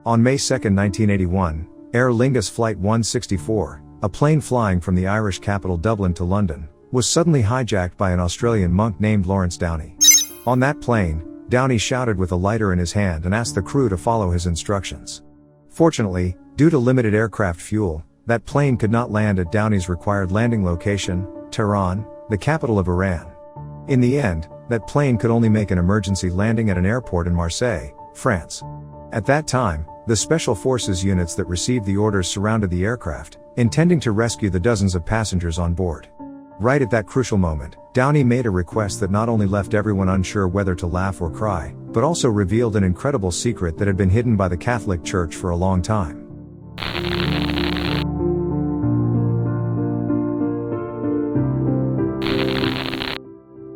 On May 2, 1981, Aer Lingus Flight 164, a plane flying from the Irish capital Dublin to London, was suddenly hijacked by an Australian monk named Laurence Downey. On that plane, Downey shouted with a lighter in his hand and asked the crew to follow his instructions. Fortunately, due to limited aircraft fuel, that plane could not land at Downey's required landing location, Tehran, the capital of Iran. In the end, that plane could only make an emergency landing at an airport in Marseille, France. At that time, the Special Forces units that received the orders surrounded the aircraft, intending to rescue the dozens of passengers on board. Right at that crucial moment, Downey made a request that not only left everyone unsure whether to laugh or cry, but also revealed an incredible secret that had been hidden by the Catholic Church for a long time.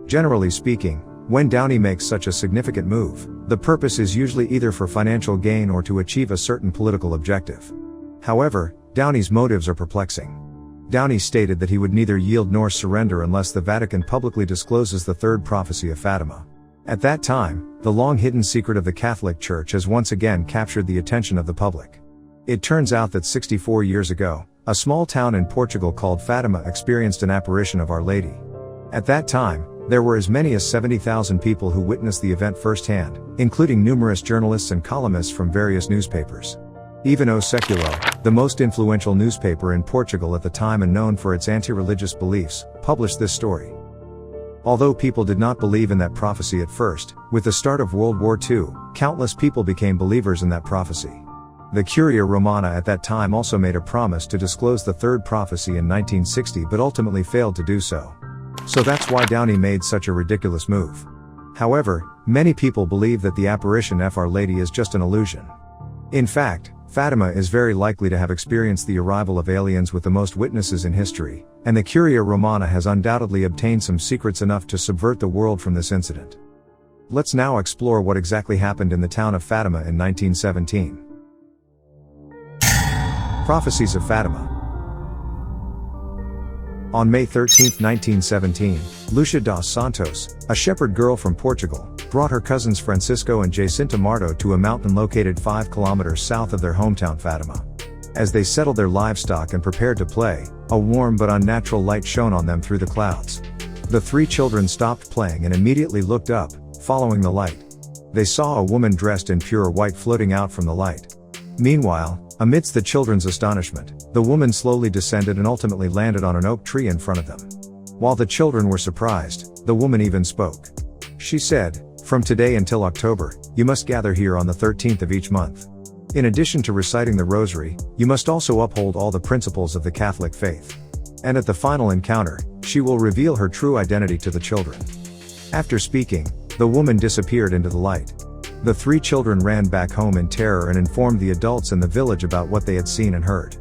Generally speaking, when Downey makes such a significant move, the purpose is usually either for financial gain or to achieve a certain political objective. However, Downey's motives are perplexing. Downey stated that he would neither yield nor surrender unless the Vatican publicly discloses the third prophecy of Fatima. At that time, the long-hidden secret of the Catholic Church has once again captured the attention of the public. It turns out that 64 years ago, a small town in Portugal called Fatima experienced an apparition of Our Lady. At that time, there were as many as 70,000 people who witnessed the event firsthand, including numerous journalists and columnists from various newspapers. Even O Século, the most influential newspaper in Portugal at the time and known for its anti-religious beliefs, published this story. Although people did not believe in that prophecy at first, with the start of World War II, countless people became believers in that prophecy. The Curia Romana at that time also made a promise to disclose the third prophecy in 1960 but ultimately failed to do so. So that's why Downey made such a ridiculous move. However, many people believe that the apparition of Our Lady is just an illusion. In fact, Fatima is very likely to have experienced the arrival of aliens with the most witnesses in history, and the Curia Romana has undoubtedly obtained some secrets enough to subvert the world from this incident. Let's now explore what exactly happened in the town of Fatima in 1917. Prophecies of Fatima. On May 13, 1917, Lucia dos Santos, a shepherd girl from Portugal, brought her cousins Francisco and Jacinta Marto to a mountain located 5 kilometers south of their hometown Fatima. As they settled their livestock and prepared to play, a warm but unnatural light shone on them through the clouds. The 3 children stopped playing and immediately looked up, following the light. They saw a woman dressed in pure white floating out from the light. Meanwhile, amidst the children's astonishment, the woman slowly descended and ultimately landed on an oak tree in front of them. While the children were surprised, the woman even spoke. She said, "From today until October, you must gather here on the 13th of each month. In addition to reciting the rosary, you must also uphold all the principles of the Catholic faith. And at the final encounter, she will reveal her true identity to the children." After speaking, the woman disappeared into the light. The 3 children ran back home in terror and informed the adults in the village about what they had seen and heard.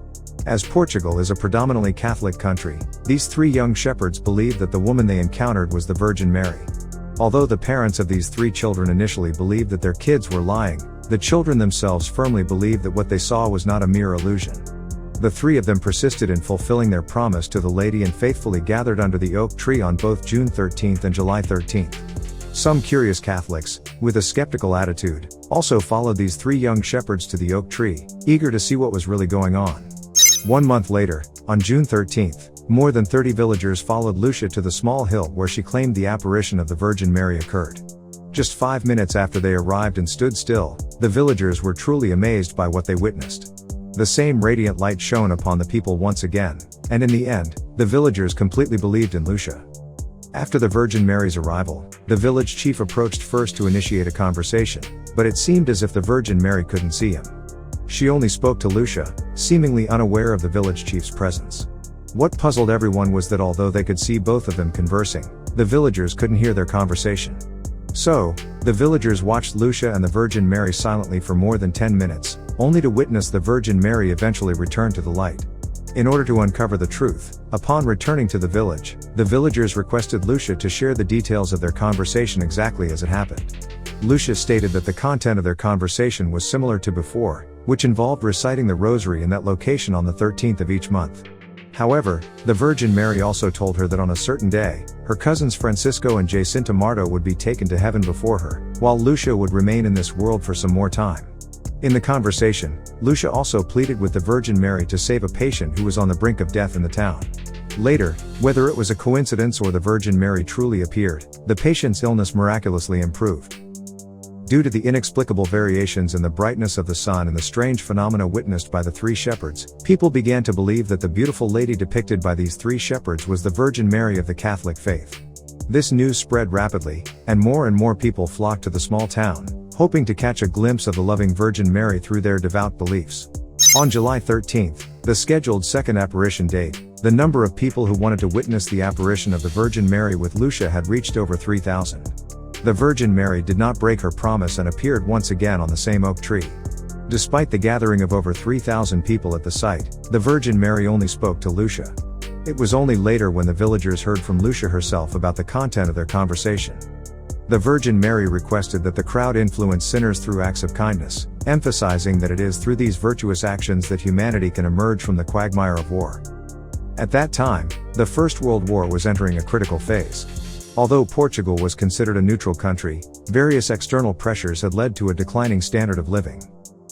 As Portugal is a predominantly Catholic country, these 3 young shepherds believed that the woman they encountered was the Virgin Mary. Although the parents of these 3 children initially believed that their kids were lying, the children themselves firmly believed that what they saw was not a mere illusion. The 3 of them persisted in fulfilling their promise to the lady and faithfully gathered under the oak tree on both June 13 and July 13. Some curious Catholics, with a skeptical attitude, also followed these 3 young shepherds to the oak tree, eager to see what was really going on. 1 month later, on June 13, more than 30 villagers followed Lucia to the small hill where she claimed the apparition of the Virgin Mary occurred. Just 5 minutes after they arrived and stood still, the villagers were truly amazed by what they witnessed. The same radiant light shone upon the people once again, and in the end, the villagers completely believed in Lucia. After the Virgin Mary's arrival, the village chief approached first to initiate a conversation, but it seemed as if the Virgin Mary couldn't see him. She only spoke to Lucia, seemingly unaware of the village chief's presence. What puzzled everyone was that although they could see both of them conversing, the villagers couldn't hear their conversation. So, the villagers watched Lucia and the Virgin Mary silently for more than 10 minutes, only to witness the Virgin Mary eventually return to the light. In order to uncover the truth, upon returning to the village, the villagers requested Lucia to share the details of their conversation exactly as it happened. Lucia stated that the content of their conversation was similar to before, which involved reciting the rosary in that location on the 13th of each month. However, the Virgin Mary also told her that on a certain day, her cousins Francisco and Jacinta Marto would be taken to heaven before her, while Lucia would remain in this world for some more time. In the conversation, Lucia also pleaded with the Virgin Mary to save a patient who was on the brink of death in the town. Later, whether it was a coincidence or the Virgin Mary truly appeared, the patient's illness miraculously improved. Due to the inexplicable variations in the brightness of the sun and the strange phenomena witnessed by the three shepherds, people began to believe that the beautiful lady depicted by these three shepherds was the Virgin Mary of the Catholic faith. This news spread rapidly, and more people flocked to the small town, hoping to catch a glimpse of the loving Virgin Mary through their devout beliefs. On July 13th, the scheduled second apparition date, the number of people who wanted to witness the apparition of the Virgin Mary with Lucia had reached over 3,000. The Virgin Mary did not break her promise and appeared once again on the same oak tree. Despite the gathering of over 3,000 people at the site, the Virgin Mary only spoke to Lucia. It was only later when the villagers heard from Lucia herself about the content of their conversation. The Virgin Mary requested that the crowd influence sinners through acts of kindness, emphasizing that it is through these virtuous actions that humanity can emerge from the quagmire of war. At that time, the First World War was entering a critical phase. Although Portugal was considered a neutral country, various external pressures had led to a declining standard of living.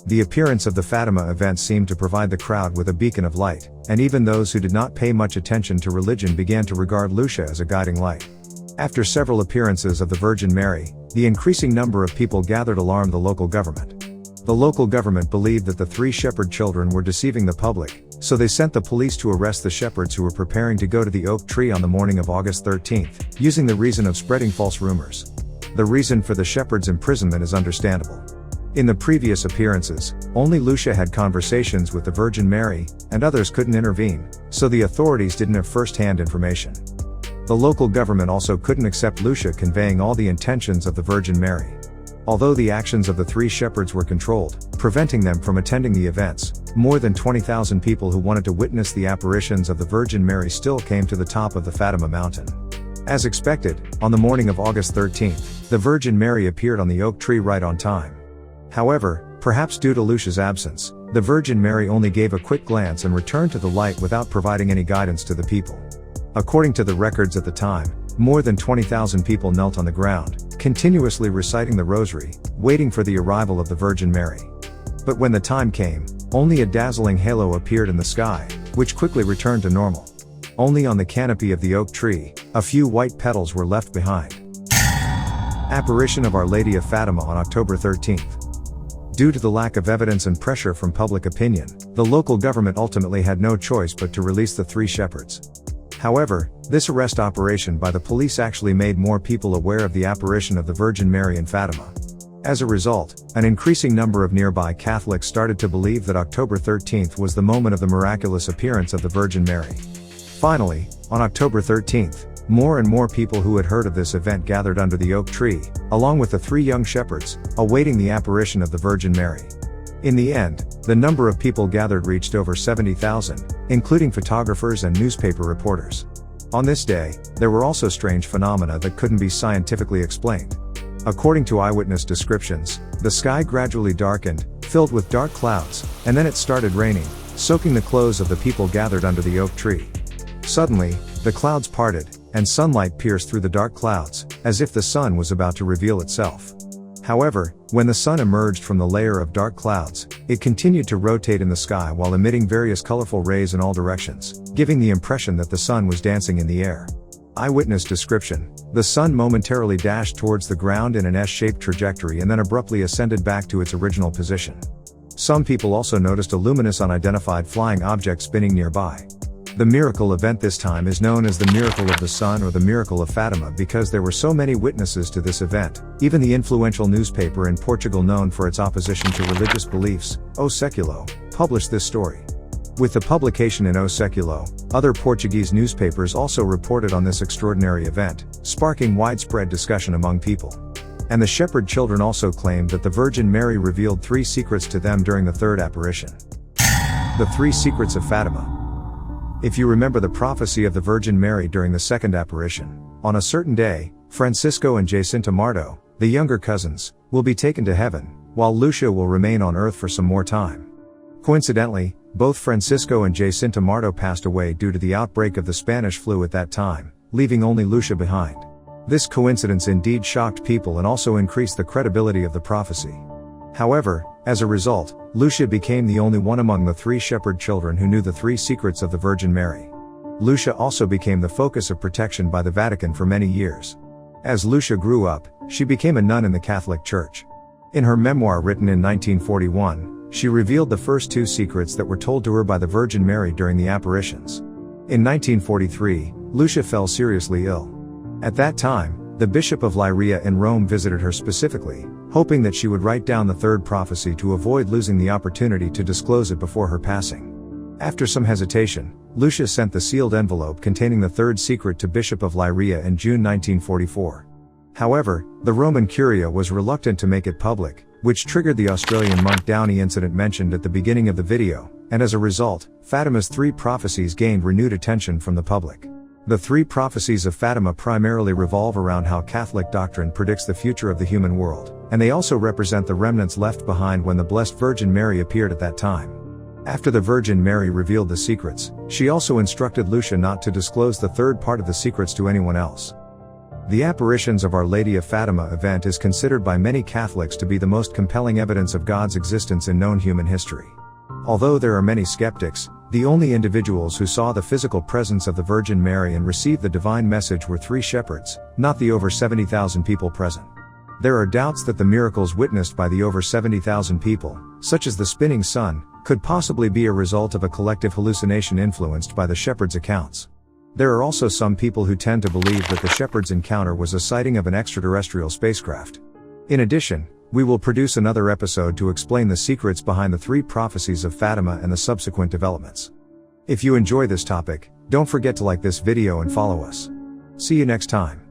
The appearance of the Fatima event seemed to provide the crowd with a beacon of light, and even those who did not pay much attention to religion began to regard Lucia as a guiding light. After several appearances of the Virgin Mary, the increasing number of people gathered alarmed the local government. The local government believed that the three shepherd children were deceiving the public, so they sent the police to arrest the shepherds who were preparing to go to the oak tree on the morning of August 13th, using the reason of spreading false rumors. The reason for the shepherds' imprisonment is understandable. In the previous appearances, only Lucia had conversations with the Virgin Mary, and others couldn't intervene, so the authorities didn't have first-hand information. The local government also couldn't accept Lucia conveying all the intentions of the Virgin Mary. Although the actions of the three shepherds were controlled, preventing them from attending the events, more than 20,000 people who wanted to witness the apparitions of the Virgin Mary still came to the top of the Fatima mountain. As expected, on the morning of August 13th, the Virgin Mary appeared on the oak tree right on time. However, perhaps due to Lucia's absence, the Virgin Mary only gave a quick glance and returned to the light without providing any guidance to the people. According to the records at the time, more than 20,000 people knelt on the ground, continuously reciting the rosary, waiting for the arrival of the Virgin Mary. But when the time came, only a dazzling halo appeared in the sky, which quickly returned to normal. Only on the canopy of the oak tree, a few white petals were left behind. Apparition of Our Lady of Fatima on October 13th. Due to the lack of evidence and pressure from public opinion, the local government ultimately had no choice but to release the three shepherds. However, this arrest operation by the police actually made more people aware of the apparition of the Virgin Mary in Fatima. As a result, an increasing number of nearby Catholics started to believe that October 13th was the moment of the miraculous appearance of the Virgin Mary. Finally, on October 13th, more and more people who had heard of this event gathered under the oak tree, along with the three young shepherds, awaiting the apparition of the Virgin Mary. In the end, the number of people gathered reached over 70,000, including photographers and newspaper reporters. On this day, there were also strange phenomena that couldn't be scientifically explained. According to eyewitness descriptions, the sky gradually darkened, filled with dark clouds, and then it started raining, soaking the clothes of the people gathered under the oak tree. Suddenly, the clouds parted, and sunlight pierced through the dark clouds, as if the sun was about to reveal itself. However, when the sun emerged from the layer of dark clouds, it continued to rotate in the sky while emitting various colorful rays in all directions, giving the impression that the sun was dancing in the air. Eyewitness description: the sun momentarily dashed towards the ground in an S-shaped trajectory and then abruptly ascended back to its original position. Some people also noticed a luminous unidentified flying object spinning nearby. The miracle event this time is known as the Miracle of the Sun or the Miracle of Fatima because there were so many witnesses to this event. Even the influential newspaper in Portugal known for its opposition to religious beliefs, O Século, published this story. With the publication in O Século, other Portuguese newspapers also reported on this extraordinary event, sparking widespread discussion among people. And the shepherd children also claimed that the Virgin Mary revealed three secrets to them during the third apparition. The three secrets of Fatima. If you remember the prophecy of the Virgin Mary during the second apparition, on a certain day, Francisco and Jacinta Marto, the younger cousins, will be taken to heaven, while Lucia will remain on earth for some more time. Coincidentally, both Francisco and Jacinta Marto passed away due to the outbreak of the Spanish flu at that time, leaving only Lucia behind. This coincidence indeed shocked people and also increased the credibility of the prophecy. However, as a result, Lucia became the only one among the 3 shepherd children who knew the 3 secrets of the Virgin Mary. Lucia also became the focus of protection by the Vatican for many years. As Lucia grew up, she became a nun in the Catholic Church. In her memoir written in 1941, she revealed the first 2 secrets that were told to her by the Virgin Mary during the apparitions. In 1943, Lucia fell seriously ill. At that time, the Bishop of Leiria in Rome visited her specifically, hoping that she would write down the 3rd prophecy to avoid losing the opportunity to disclose it before her passing. After some hesitation, Lucia sent the sealed envelope containing the 3rd secret to Bishop of Leiria in June 1944. However, the Roman Curia was reluctant to make it public, which triggered the Australian monk Downey incident mentioned at the beginning of the video, and as a result, Fatima's 3 prophecies gained renewed attention from the public. The 3 prophecies of Fatima primarily revolve around how Catholic doctrine predicts the future of the human world, and they also represent the remnants left behind when the Blessed Virgin Mary appeared at that time. After the Virgin Mary revealed the secrets, she also instructed Lucia not to disclose the 3rd part of the secrets to anyone else. The Apparitions of Our Lady of Fatima event is considered by many Catholics to be the most compelling evidence of God's existence in known human history. Although there are many skeptics, the only individuals who saw the physical presence of the Virgin Mary and received the divine message were 3 shepherds, not the over 70,000 people present. There are doubts that the miracles witnessed by the over 70,000 people, such as the spinning sun, could possibly be a result of a collective hallucination influenced by the shepherds' accounts. There are also some people who tend to believe that the shepherds' encounter was a sighting of an extraterrestrial spacecraft. In addition, we will produce another episode to explain the secrets behind the 3 prophecies of Fatima and the subsequent developments. If you enjoy this topic, don't forget to like this video and follow us. See you next time.